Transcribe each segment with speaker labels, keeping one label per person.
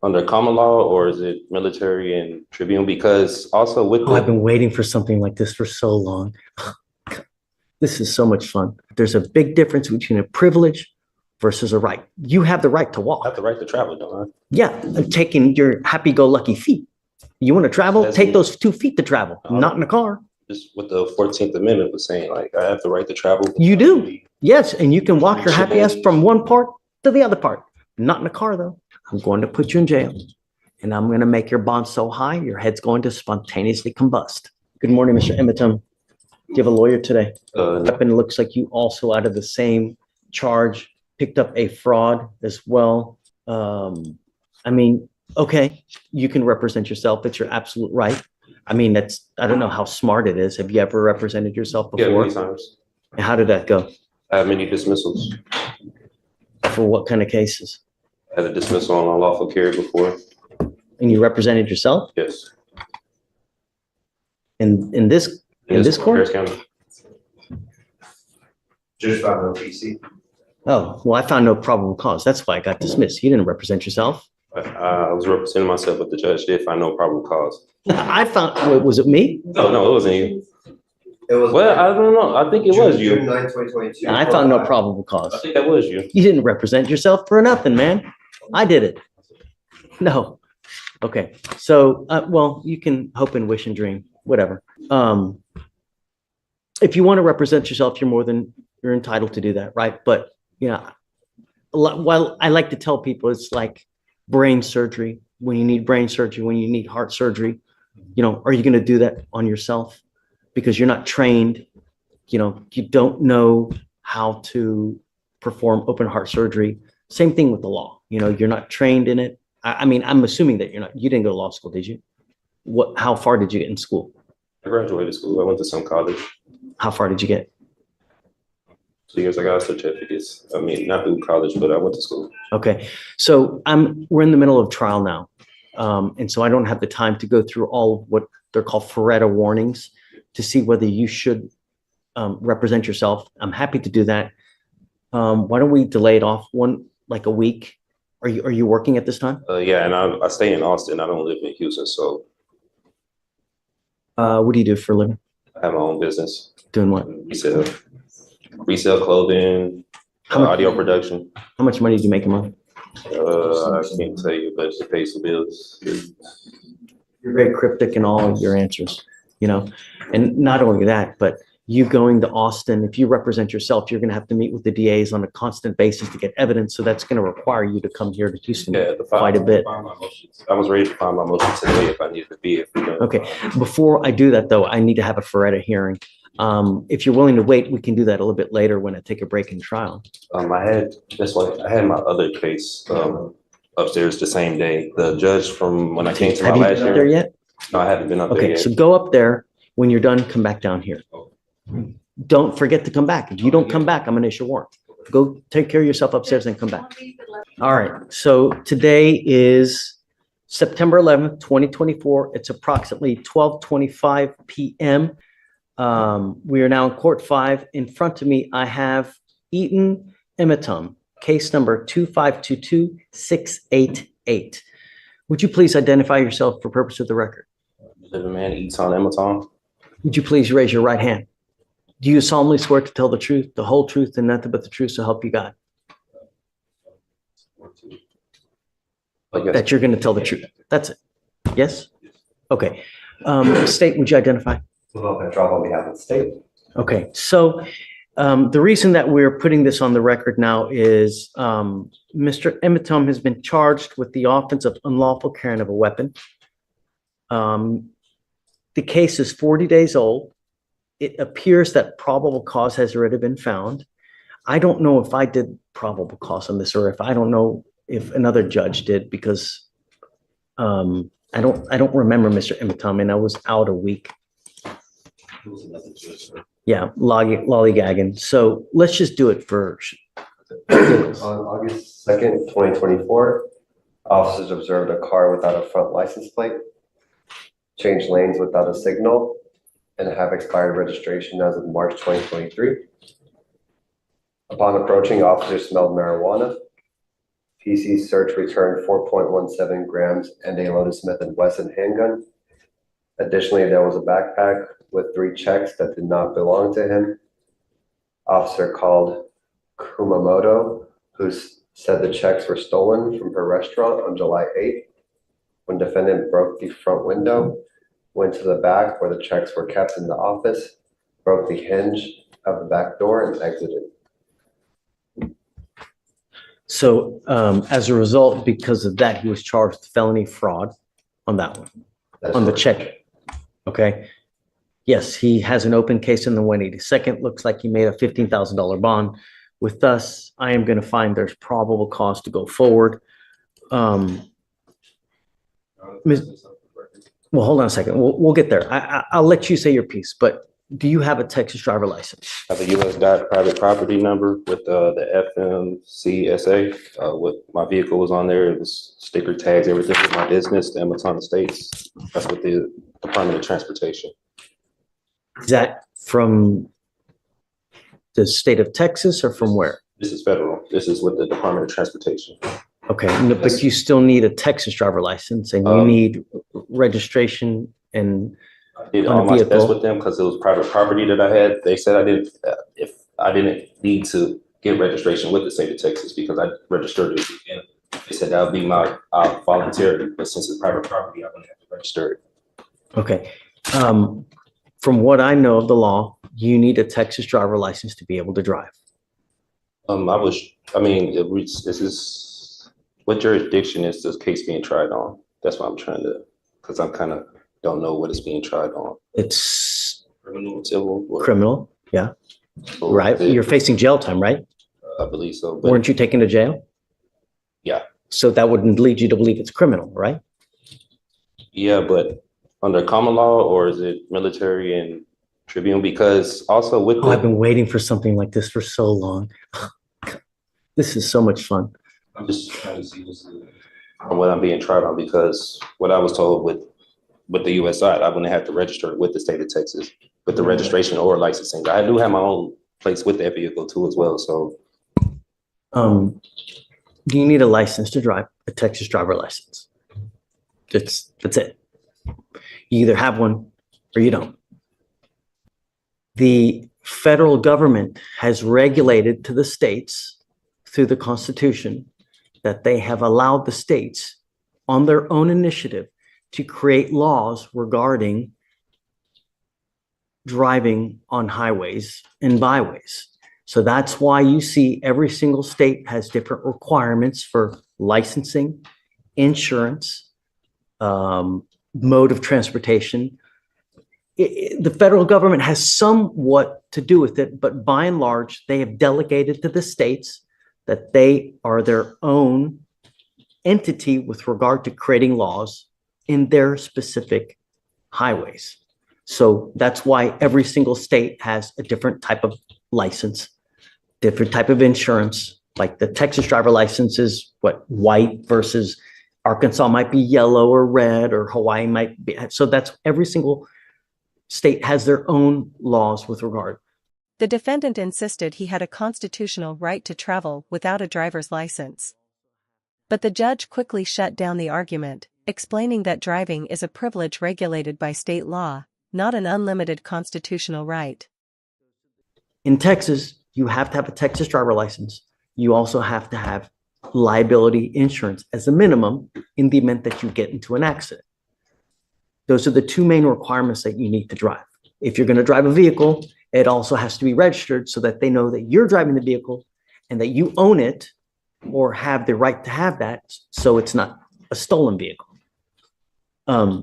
Speaker 1: under common law or is it military and tribune? Because also with
Speaker 2: Oh, I've
Speaker 1: the
Speaker 2: been waiting for something like this for so long. This is so much fun. There's a big difference between a privilege versus a right. You have the right to
Speaker 1: I have
Speaker 2: walk.
Speaker 1: the right to travel, don't
Speaker 2: Yeah, and taking your happy-go-lucky feet. You want to
Speaker 1: I?
Speaker 2: travel?
Speaker 1: That's
Speaker 2: Take those 2 feet to travel,
Speaker 1: I
Speaker 2: not
Speaker 1: don't
Speaker 2: in a car.
Speaker 1: just what the 14th Amendment was saying, like I have the right to travel.
Speaker 2: You do. Yes, and you can walk your happy ass from one part to the other part. Not in a car, though. I'm going to put you in jail, and I'm going to make your bond so high, your head's going to spontaneously combust. Good morning, Mr. Emmetum. Do you have a lawyer today? Weapon looks like you also out of the same charge picked up a fraud as well. I mean, okay, you can represent yourself. It's your absolute right. I mean, I don't know how smart it is. Have you ever represented yourself
Speaker 1: Yeah,
Speaker 2: before?
Speaker 1: many times.
Speaker 2: And how did that go?
Speaker 1: I have many dismissals.
Speaker 2: For what kind of cases?
Speaker 1: I had a dismissal on unlawful carry before.
Speaker 2: And you represented yourself
Speaker 1: Yes.
Speaker 2: in this court?
Speaker 1: Harris County.
Speaker 3: Just found no PC.
Speaker 2: Oh, well, I found no probable cause. That's why I got dismissed. You didn't represent yourself.
Speaker 1: I was representing myself, but the judge did find no probable cause.
Speaker 2: I found, was it me?
Speaker 1: No, it wasn't you.
Speaker 3: It was.
Speaker 1: Well, I don't know. I think it was you.
Speaker 3: June 9, 2022.
Speaker 2: I found no probable
Speaker 1: I
Speaker 2: cause.
Speaker 1: think that was you.
Speaker 2: You didn't represent yourself for nothing, man. I did it. No. Okay. So, well, you can hope and wish and dream, whatever. If you want to represent yourself, you're entitled to do that, right? But, you know, well, I like to tell people it's like brain surgery. When you need brain surgery, when you need heart surgery, you know, are you going to do that on yourself? Because you're not trained, you know, you don't know how to perform open heart surgery. Same thing with the law. You know, you're not trained in it. I mean, I'm assuming that you didn't go to law school, did you? How far did you get in school?
Speaker 1: I graduated school. I went to some college.
Speaker 2: How far did you get?
Speaker 1: 2 years I got certificates. I mean, not through college, but I went to school.
Speaker 2: Okay. So we're in the middle of trial now. And so I don't have the time to go through all of what they're called Faretta warnings to see whether you should represent yourself. I'm happy to do that. Why don't we delay it off like a week? Are you working at this time?
Speaker 1: Yeah, and I stay in Austin. I don't live in Houston, so
Speaker 2: What do you do for a living?
Speaker 1: I have my own business.
Speaker 2: Doing what?
Speaker 1: Resell clothing, audio production.
Speaker 2: How much money do you make a month?
Speaker 1: I can't tell you, but it pays the bills.
Speaker 2: You're very cryptic in all of your answers, you know, and not only that, but you going to Austin, if you represent yourself, you're going to have to meet with the DAs on a constant basis to get evidence. So that's going to require you to come here to Houston quite a bit.
Speaker 1: I was ready to file my motion today if I needed to be.
Speaker 2: Okay. Before I do that, though, I need to have a Faretta hearing. If you're willing to wait, we can do that a little bit later when I take a break in trial.
Speaker 1: I had my other case upstairs the same day. The judge from when I came to my
Speaker 2: Have you
Speaker 1: last
Speaker 2: been up there
Speaker 1: year.
Speaker 2: yet?
Speaker 1: No, I haven't been up there
Speaker 2: Okay,
Speaker 1: yet.
Speaker 2: so go up there. When you're done, come back down here. Don't forget to come back. If you don't come back, I'm going to issue a warrant. Go take care of yourself upstairs and come back. All right. So today is September 11th, 2024. It's approximately 12:25 p.m. We are now in court 5. In front of me, I have Eaton Emmetum, case number 2522688. Would you please identify yourself for purpose of the record?
Speaker 1: Living man eats on Amazon.
Speaker 2: Would you please raise your right hand? Do you solemnly swear to tell the truth, the whole truth, and nothing but the truth, so help you God? That you're going to tell the truth. That's it. Yes? Okay. State, would you identify?
Speaker 3: Petrov on behalf of the state.
Speaker 2: Okay. So the reason that we're putting this on the record now is Mr. Emmetum has been charged with the offense of unlawful carrying of a weapon. The case is 40 days old. It appears that probable cause has already been found. I don't know if I did probable cause on this or if I don't know if another judge did because I don't remember Mr. Emmetum and I was out a week. Yeah, lollygagging. So let's just do it first.
Speaker 3: On August 2nd, 2024, officers observed a car without a front license plate, changed lanes without a signal, and have expired registration as of March 2023. Upon approaching, officers smelled marijuana. PC search returned 4.17 grams and a Lotus Smith & Wesson handgun. Additionally, there was a backpack with 3 checks that did not belong to him. Officer called Kumamoto, who said the checks were stolen from her restaurant on July 8th. When defendant broke the front window, went to the back where the checks were kept in the office, broke the hinge of the back door and exited.
Speaker 2: So as a result, because of that, he was charged with felony fraud on that one,
Speaker 3: That's
Speaker 2: on the
Speaker 3: correct.
Speaker 2: check. Okay. Yes, he has an open case in the 182nd. Looks like he made a $15,000 bond. With us, I am going to find there's probable cause to go forward. Well, hold on a second. We'll get there. I'll let you say your piece, but do you have a Texas driver license?
Speaker 1: I have a US private property number with the FMCSA. What my vehicle was on there, it was sticker tags, everything with my business, the Amazon Estates. That's with the Department of Transportation.
Speaker 2: Is that from the state of Texas or from where?
Speaker 1: This is federal. This is with the Department of Transportation.
Speaker 2: Okay, but you still need a Texas driver license and you need registration and
Speaker 1: I did
Speaker 2: on a
Speaker 1: all my steps
Speaker 2: vehicle.
Speaker 1: with them because it was private property that I had. They said I didn't, if I didn't need to get registration with the state of Texas because I registered it. And they said that would be my voluntary, but since it's private property, I wouldn't have to register it.
Speaker 2: Okay. From what I know of the law, you need a Texas driver license to be able to drive.
Speaker 1: This is, what jurisdiction is this case being tried on? That's what I'm trying to, because I'm kind of don't know what it's being tried on.
Speaker 2: It's
Speaker 1: Criminal, civil? What?
Speaker 2: criminal, yeah,
Speaker 1: So
Speaker 2: right? You're facing jail time, right?
Speaker 1: I believe so. But
Speaker 2: Weren't you taken to jail?
Speaker 1: Yeah.
Speaker 2: So that wouldn't lead you to believe it's criminal, right?
Speaker 1: yeah, but under common law, or is it military and tribunal? Because also with
Speaker 2: Oh, I've been waiting for something like this for so long. This is so much fun.
Speaker 1: I'm just trying to see what I'm being tried on, because what I was told with the US side, I wouldn't have to register with the state of Texas with the registration or licensing. I do have my own place with that vehicle too as well. So
Speaker 2: do you need a license to drive? A Texas driver license? That's it. You either have one or you don't. The federal government has regulated to the states through the Constitution that they have allowed the states on their own initiative to create laws regarding driving on highways and byways. So that's why you see every single state has different requirements for licensing, insurance, mode of transportation. The federal government has somewhat to do with it, but by and large, they have delegated to the states that they are their own entity with regard to creating laws in their specific highways. So that's why every single state has a different type of license, different type of insurance. Like the Texas driver license is white versus Arkansas might be yellow or red, or Hawaii might be. So that's every single state has their own laws with regard.
Speaker 4: The defendant insisted he had a constitutional right to travel without a driver's license. But the judge quickly shut down the argument, explaining that driving is a privilege regulated by state law, not an unlimited constitutional right.
Speaker 2: In Texas, you have to have a Texas driver license. You also have to have liability insurance as a minimum in the event that you get into an accident. Those are the two main requirements that you need to drive. If you're going to drive a vehicle, it also has to be registered so that they know that you're driving the vehicle and that you own it or have the right to have that, so it's not a stolen vehicle.
Speaker 1: I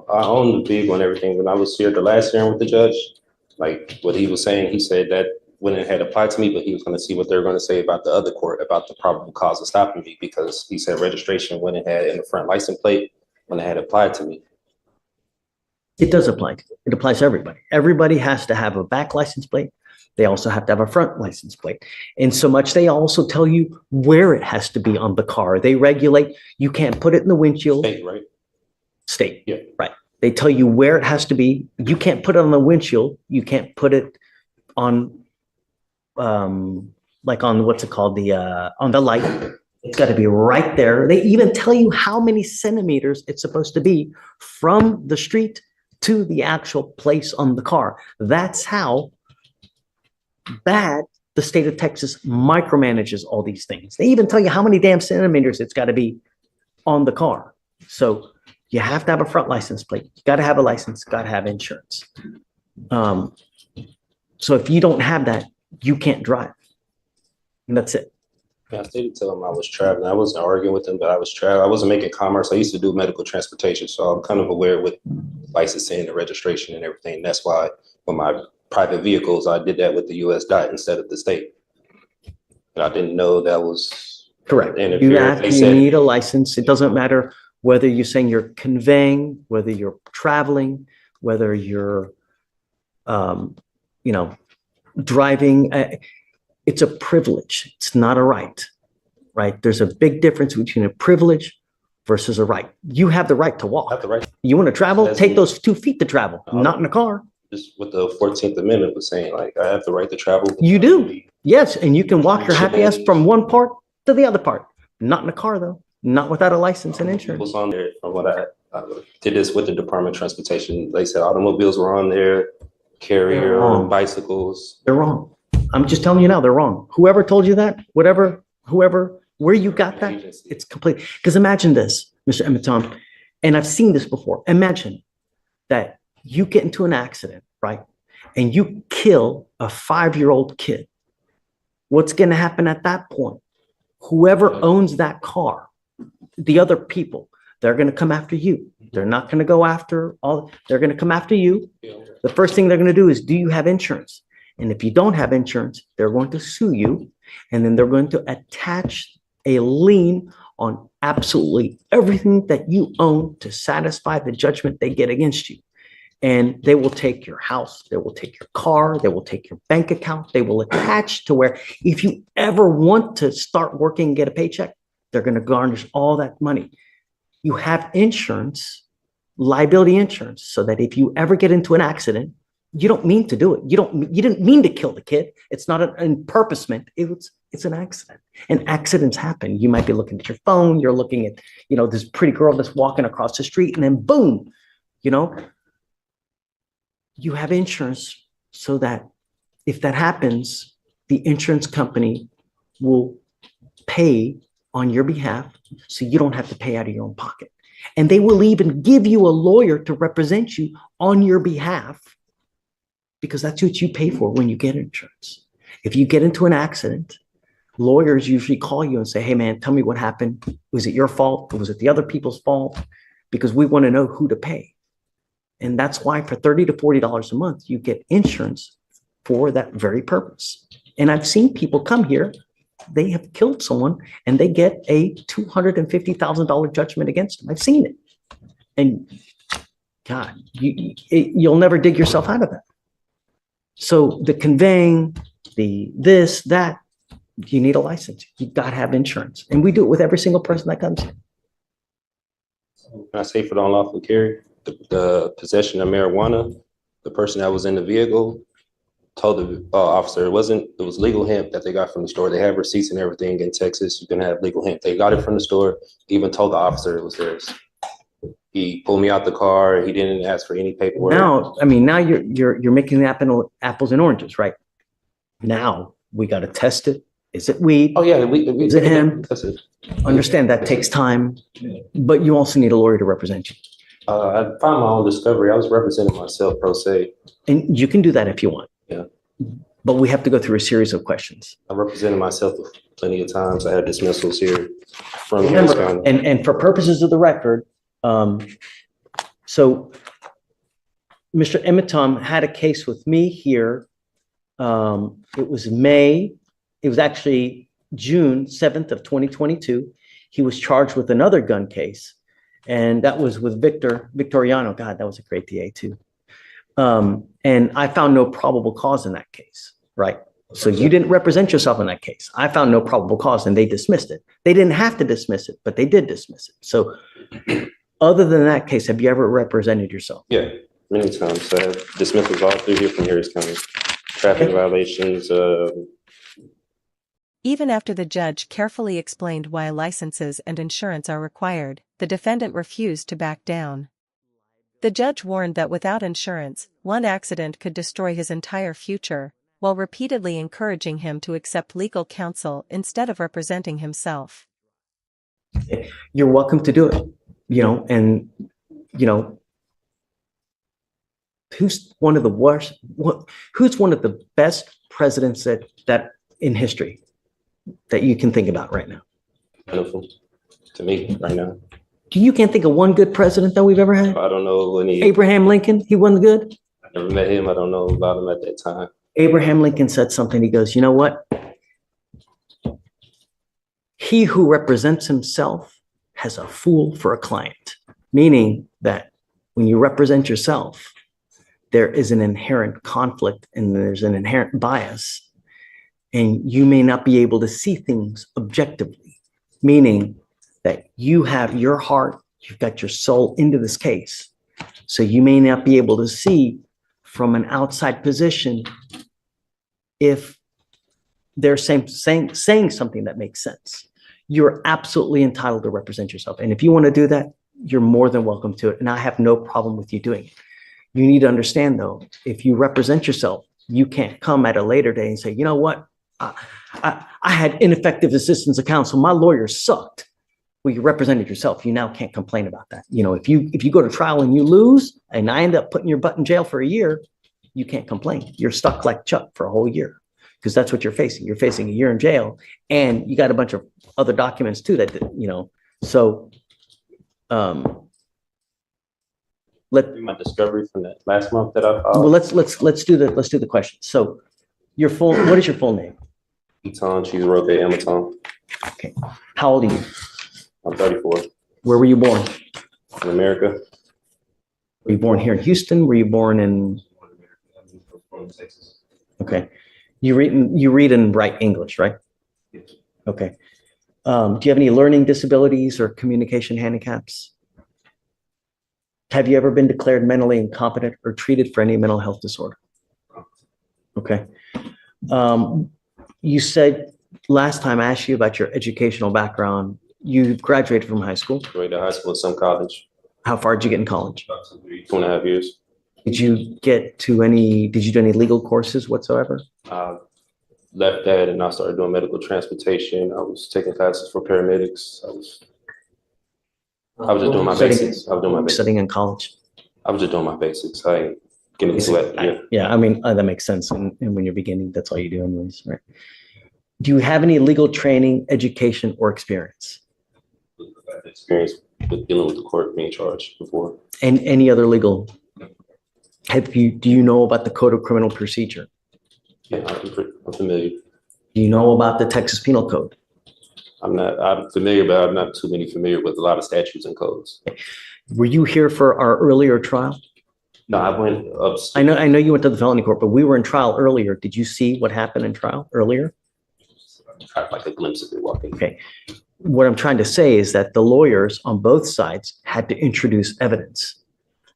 Speaker 1: own the vehicle and everything. When I was here the last hearing with the judge, like what he was saying, he said that when it had applied to me, but he was going to see what they were going to say about the other court about the probable cause of stopping me, because he said registration when it had in the front license plate when it had applied to me.
Speaker 2: It does apply. It applies to everybody. Everybody has to have a back license plate. They also have to have a front license plate. And so much, they also tell you where it has to be on the car. They regulate, you can't put it in the windshield.
Speaker 1: State, right?
Speaker 2: State,
Speaker 1: Yeah.
Speaker 2: right. They tell you where it has to be. You can't put it on the windshield. You can't put it on like on what's it called, on the light. It's got to be right there. They even tell you how many centimeters it's supposed to be from the street to the actual place on the car. That's how bad the state of Texas micromanages all these things. They even tell you how many damn centimeters it's got to be on the car. So you have to have a front license plate. You got to have a license, got to have insurance. So if you don't have that, you can't drive. And that's it.
Speaker 1: Yeah, I did tell him I was traveling. I wasn't arguing with him, but I was traveling. I wasn't making commerce. I used to do medical transportation, so I'm kind of aware with licensing and registration and everything. That's why for my private vehicles, I did that with the US DOT instead of the state. And I didn't know that was
Speaker 2: Correct. You
Speaker 1: interference.
Speaker 2: need a license. It doesn't matter whether you're saying you're conveying, whether you're traveling, whether you're, driving. It's a privilege. It's not a right, right? There's a big difference between a privilege versus a right. You have the right to walk.
Speaker 1: I have the right.
Speaker 2: You want to travel? Take those 2 feet to travel, not in a car.
Speaker 1: Just what the 14th Amendment was saying, like I have the right to travel.
Speaker 2: You do. Yes. And you can walk your happy ass from one part to the other part. Not in a car, though. Not without a license and insurance.
Speaker 1: Was on there from what I did this with the Department of Transportation. They said automobiles were on there, carrier, bicycles.
Speaker 2: They're wrong. I'm just telling you now, they're wrong. Whoever told you that, where you got that, it's complete. Because imagine this, Mr. Emiton, and I've seen this before. Imagine that you get into an accident, right? And you kill a 5-year-old kid. What's going to happen at that point? Whoever owns that car, the other people, they're going to come after you. They're not going to go after they're going to come after you. The first thing they're going to do is, do you have insurance? And if you don't have insurance, they're going to sue you. And then they're going to attach a lien on absolutely everything that you own to satisfy the judgment they get against you. And they will take your house, they will take your car, they will take your bank account, they will attach to where if you ever want to start working and get a paycheck, they're going to garnish all that money. You have insurance, liability insurance, so that if you ever get into an accident, you don't mean to do it. You didn't mean to kill the kid. It's not an purposement. It's an accident. And accidents happen. You might be looking at your phone. You're looking at, this pretty girl that's walking across the street, and then boom, you have insurance so that if that happens, the insurance company will pay on your behalf, so you don't have to pay out of your own pocket. And they will even give you a lawyer to represent you on your behalf, because that's what you pay for when you get insurance. If you get into an accident, lawyers usually call you and say, hey man, tell me what happened. Was it your fault? Or was it the other people's fault? Because we want to know who to pay. And that's why for $30 to $40 a month, you get insurance for that very purpose. And I've seen people come here, they have killed someone and they get a $250,000 judgment against them. I've seen it. And God, you'll never dig yourself out of that. So the conveying, this, that, you need a license. You got to have insurance. And we do it with every single person that comes in.
Speaker 1: Can I say for the unlawful carry, the possession of marijuana, the person that was in the vehicle told the officer it was legal hemp that they got from the store. They have receipts and everything in Texas. You can have legal hemp. They got it from the store. Even told the officer it was theirs. He pulled me out the car. He didn't ask for any paperwork. Now
Speaker 2: you're making the apples and oranges, right? Now we got to test it. Is it weed?
Speaker 1: Oh yeah,
Speaker 2: is it hemp? Understand that takes time, but you also need a lawyer to represent you.
Speaker 1: I found my own discovery. I was representing myself pro se.
Speaker 2: And you can do that if you want.
Speaker 1: Yeah.
Speaker 2: But we have to go through a series of questions.
Speaker 1: I represented myself plenty of times. I had dismissals here from Harris County.
Speaker 2: And for purposes of the record, so Mr. Emitom had a case with me here. It was actually June 7th of 2022. He was charged with another gun case, and that was with Victoriano. God, that was a great DA too. And I found no probable cause in that case, right? So you didn't represent yourself in that case. I found no probable cause and they dismissed it. They didn't have to dismiss it, but they did dismiss it. So other than that case, have you ever represented yourself?
Speaker 1: Yeah, many times. I have dismissals all through here from Harris County. Traffic violations,
Speaker 4: Even after the judge carefully explained why licenses and insurance are required, the defendant refused to back down. The judge warned that without insurance, one accident could destroy his entire future, while repeatedly encouraging him to accept legal counsel instead of representing himself.
Speaker 2: You're welcome to do it, and, who's one of the worst, who's one of the best presidents that in history that you can think about right now?
Speaker 1: Wonderful to me right now.
Speaker 2: You can't think of one good president that we've ever had?
Speaker 1: I don't know any.
Speaker 2: Abraham Lincoln, he wasn't good?
Speaker 1: I never met him. I don't know about him at that time.
Speaker 2: Abraham Lincoln said something. He goes, you know what? He who represents himself has a fool for a client, meaning that when you represent yourself, there is an inherent conflict and there's an inherent bias, and you may not be able to see things objectively, meaning that you have your heart, you've got your soul into this case. So you may not be able to see from an outside position if they're saying something that makes sense. You're absolutely entitled to represent yourself. And if you want to do that, you're more than welcome to it. And I have no problem with you doing it. You need to understand, though, if you represent yourself, you can't come at a later day and say, you know what? I had ineffective assistance of counsel. My lawyer sucked. Well, you represented yourself. You now can't complain about that. If you go to trial and you lose and I end up putting your butt in jail for a year, you can't complain. You're stuck like Chuck for a whole year because that's what you're facing. You're facing a year in jail and you got a bunch of other documents too so
Speaker 1: My discovery from that last month that I filed.
Speaker 2: well, let's do the question. So what is your full name?
Speaker 1: Eton, she's Roque Amaton.
Speaker 2: Okay. How old are you?
Speaker 1: I'm 34.
Speaker 2: Where were you born?
Speaker 1: In America.
Speaker 2: Were you born here in Houston? Were you born in?
Speaker 1: From Texas.
Speaker 2: Okay. You read and write English, right?
Speaker 1: Yes.
Speaker 2: Okay. Do you have any learning disabilities or communication handicaps? Have you ever been declared mentally incompetent or treated for any mental health disorder? Okay. You said last time I asked you about your educational background, you graduated from high school.
Speaker 1: Graduated high school and some college.
Speaker 2: How far did you get in college?
Speaker 1: About 2.5 years.
Speaker 2: Did you do any legal courses whatsoever?
Speaker 1: Left that and I started doing medical transportation. I was taking classes for paramedics. I was just doing my basics. I was doing my basics.
Speaker 2: Studying in college.
Speaker 1: I was just doing my basics. I ain't getting into it. Yeah.
Speaker 2: Yeah, I mean, that makes sense. And when you're beginning, that's all you do anyways, right? Do you have any legal training, education, or experience?
Speaker 1: I've had experience with dealing with the court being charged before.
Speaker 2: And any other legal? Do you know about the Code of Criminal Procedure?
Speaker 1: Yeah, I'm familiar.
Speaker 2: Do you know about the Texas Penal Code?
Speaker 1: I'm familiar, but I'm not too familiar with a lot of statutes and codes.
Speaker 2: Were you here for our earlier trial?
Speaker 1: No, I went up.
Speaker 2: I know you went to the felony court, but we were in trial earlier. Did you see what happened in trial earlier?
Speaker 1: I tried like a glimpse of it walking.
Speaker 2: Okay. What I'm trying to say is that the lawyers on both sides had to introduce evidence.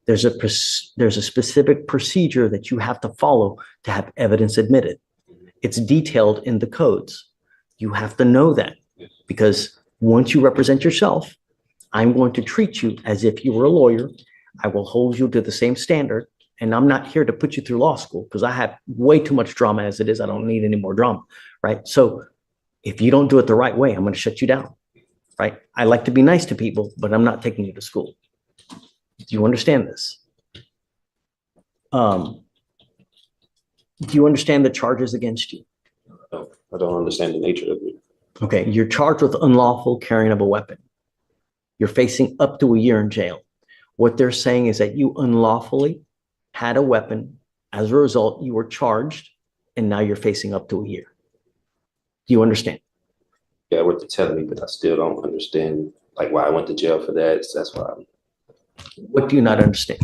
Speaker 2: There's a specific procedure that you have to follow to have evidence admitted. It's detailed in the codes. You have to know that because once you represent yourself, I'm going to treat you as if you were a lawyer. I will hold you to the same standard. And I'm not here to put you through law school because I have way too much drama as it is. I don't need any more drama, right? So if you don't do it the right way, I'm going to shut you down, right? I like to be nice to people, but I'm not taking you to school. Do you understand this? Do you understand the charges against you?
Speaker 1: No, I don't understand the nature of it.
Speaker 2: Okay, you're charged with unlawful carrying of a weapon. You're facing up to a year in jail. What they're saying is that you unlawfully had a weapon. As a result, you were charged, and now you're facing up to a year. Do you understand?
Speaker 1: Yeah, what they're telling me, but I still don't understand like why I went to jail for that. So that's why.
Speaker 2: What do you not understand?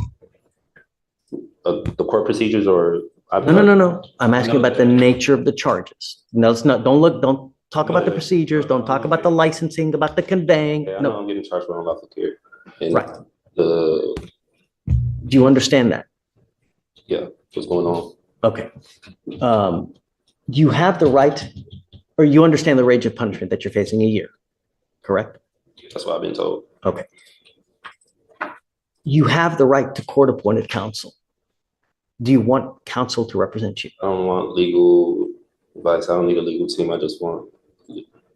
Speaker 1: The court procedures or
Speaker 2: No. I'm asking about the nature of the charges. No, it's not. Don't talk about the procedures. Don't talk about the licensing, about the conveying.
Speaker 1: Yeah, I
Speaker 2: No.
Speaker 1: know I'm getting charged for unlawful carry. And
Speaker 2: Right.
Speaker 1: Do
Speaker 2: you understand that?
Speaker 1: Yeah, what's going on?
Speaker 2: Okay. You have the right Or you understand the range of punishment that you're facing, a year, correct?
Speaker 1: That's what I've been told.
Speaker 2: Okay. You have the right to court-appointed counsel. Do you want counsel to represent you?
Speaker 1: I don't want legal advice. I don't need a legal team. I just want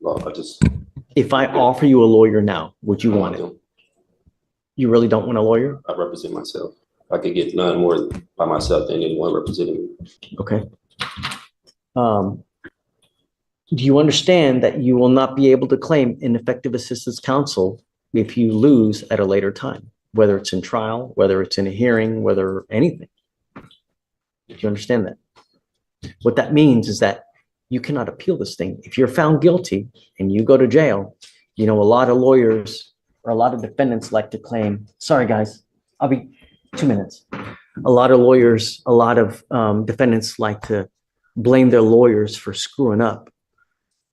Speaker 1: law.
Speaker 2: If I offer you a lawyer now, would you want it? You really don't want a lawyer?
Speaker 1: I represent myself. I could get none more by myself than anyone representing me.
Speaker 2: Okay. Do you understand that you will not be able to claim ineffective assistance counsel if you lose at a later time, whether it's in trial, whether it's in a hearing, whether anything? Do you understand that? What that means is that you cannot appeal this thing. If you're found guilty and you go to jail, you know, a lot of lawyers or a lot of defendants like to claim, sorry guys, I'll be 2 minutes. A lot of lawyers, a lot of defendants like to blame their lawyers for screwing up.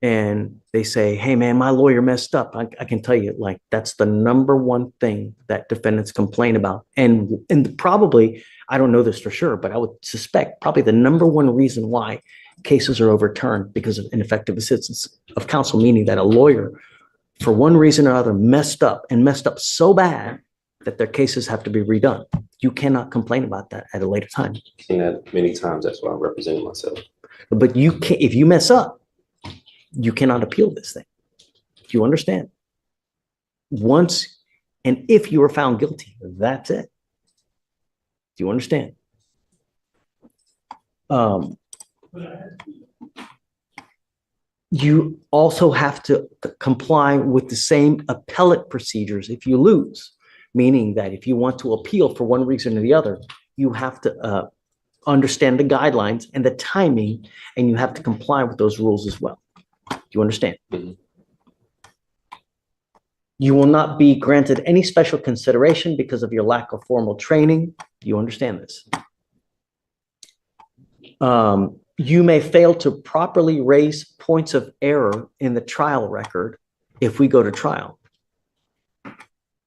Speaker 2: And they say, hey man, my lawyer messed up. I can tell you, like, that's the number one thing that defendants complain about. And probably, I don't know this for sure, but I would suspect probably the number one reason why cases are overturned because of ineffective assistance of counsel, meaning that a lawyer, for one reason or other, messed up so bad that their cases have to be redone. You cannot complain about that at a later time.
Speaker 1: I've seen that many times. That's why I'm representing myself.
Speaker 2: But you can't, if you mess up, you cannot appeal this thing. Do you understand? Once, and if you are found guilty, that's it. Do you understand? You also have to comply with the same appellate procedures if you lose, meaning that if you want to appeal for one reason or the other, you have to understand the guidelines and the timing, and you have to comply with those rules as well. Do you understand?
Speaker 1: Mm-hmm.
Speaker 2: You will not be granted any special consideration because of your lack of formal training. Do you understand this? You may fail to properly raise points of error in the trial record if we go to trial.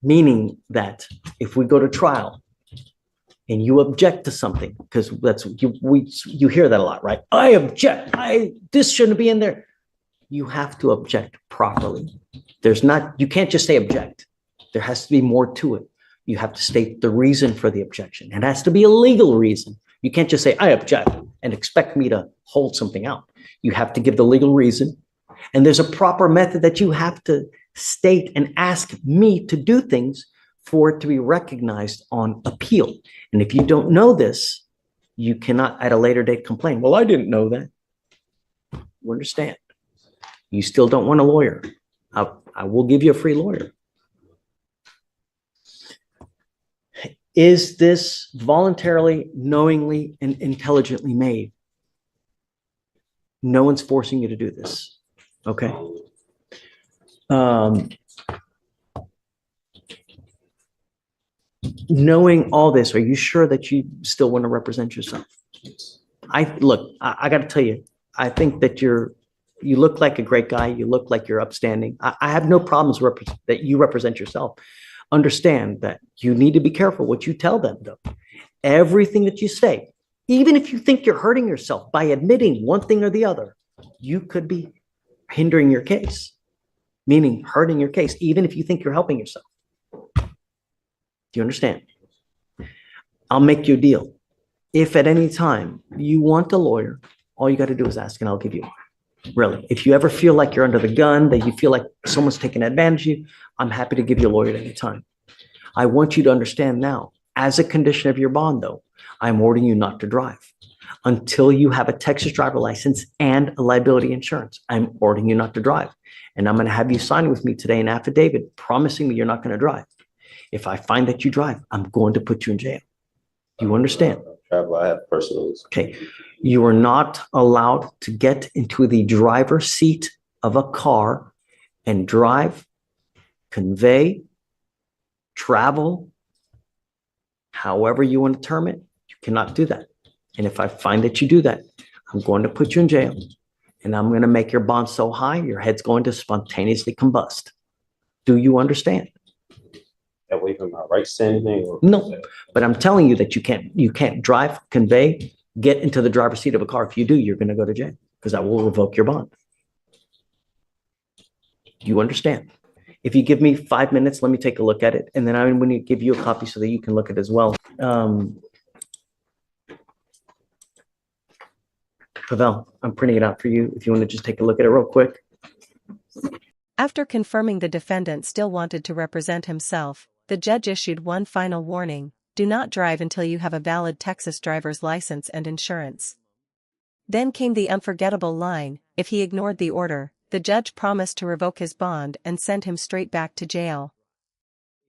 Speaker 2: Meaning that if we go to trial and you object to something, because you hear that a lot, right? I object. This shouldn't be in there. You have to object properly. You can't just say object. There has to be more to it. You have to state the reason for the objection. It has to be a legal reason. You can't just say, I object, and expect me to hold something out. You have to give the legal reason. And there's a proper method that you have to state and ask me to do things for it to be recognized on appeal. And if you don't know this, you cannot at a later date complain. Well, I didn't know that. You understand? You still don't want a lawyer. I will give you a free lawyer. Is this voluntarily, knowingly, and intelligently made? No one's forcing you to do this. Okay. Knowing all this, are you sure that you still want to represent yourself? I got to tell you, I think that you look like a great guy. You look like you're upstanding. I have no problems that you represent yourself. Understand that you need to be careful what you tell them, though. Everything that you say, even if you think you're hurting yourself by admitting one thing or the other, you could be hindering your case, meaning hurting your case, even if you think you're helping yourself. Do you understand? I'll make you a deal. If at any time you want a lawyer, all you got to do is ask and I'll give you one. Really. If you ever feel like you're under the gun, that you feel like someone's taking advantage of you, I'm happy to give you a lawyer at any time. I want you to understand now, as a condition of your bond, though, I'm ordering you not to drive until you have a Texas driver license and a liability insurance. I'm ordering you not to drive. And I'm going to have you sign with me today an affidavit promising me you're not going to drive. If I find that you drive, I'm going to put you in jail. Do you understand?
Speaker 1: I have personals.
Speaker 2: Okay. You are not allowed to get into the driver's seat of a car and drive, convey, travel, however you want to term it. You cannot do that. And if I find that you do that, I'm going to put you in jail and I'm going to make your bond so high, your head's going to spontaneously combust. Do you understand?
Speaker 1: That way from my rights to anything? Or
Speaker 2: no, but I'm telling you that you can't drive, convey, get into the driver's seat of a car. If you do, you're going to go to jail because I will revoke your bond. Do you understand? If you give me 5 minutes, let me take a look at it, and then I'm going to give you a copy so that you can look at it as well. Pavel, I'm printing it out for you if you want to just take a look at it real quick.
Speaker 4: After confirming the defendant still wanted to represent himself, the judge issued one final warning: do not drive until you have a valid Texas driver's license and insurance. Then came the unforgettable line: if he ignored the order, the judge promised to revoke his bond and send him straight back to jail.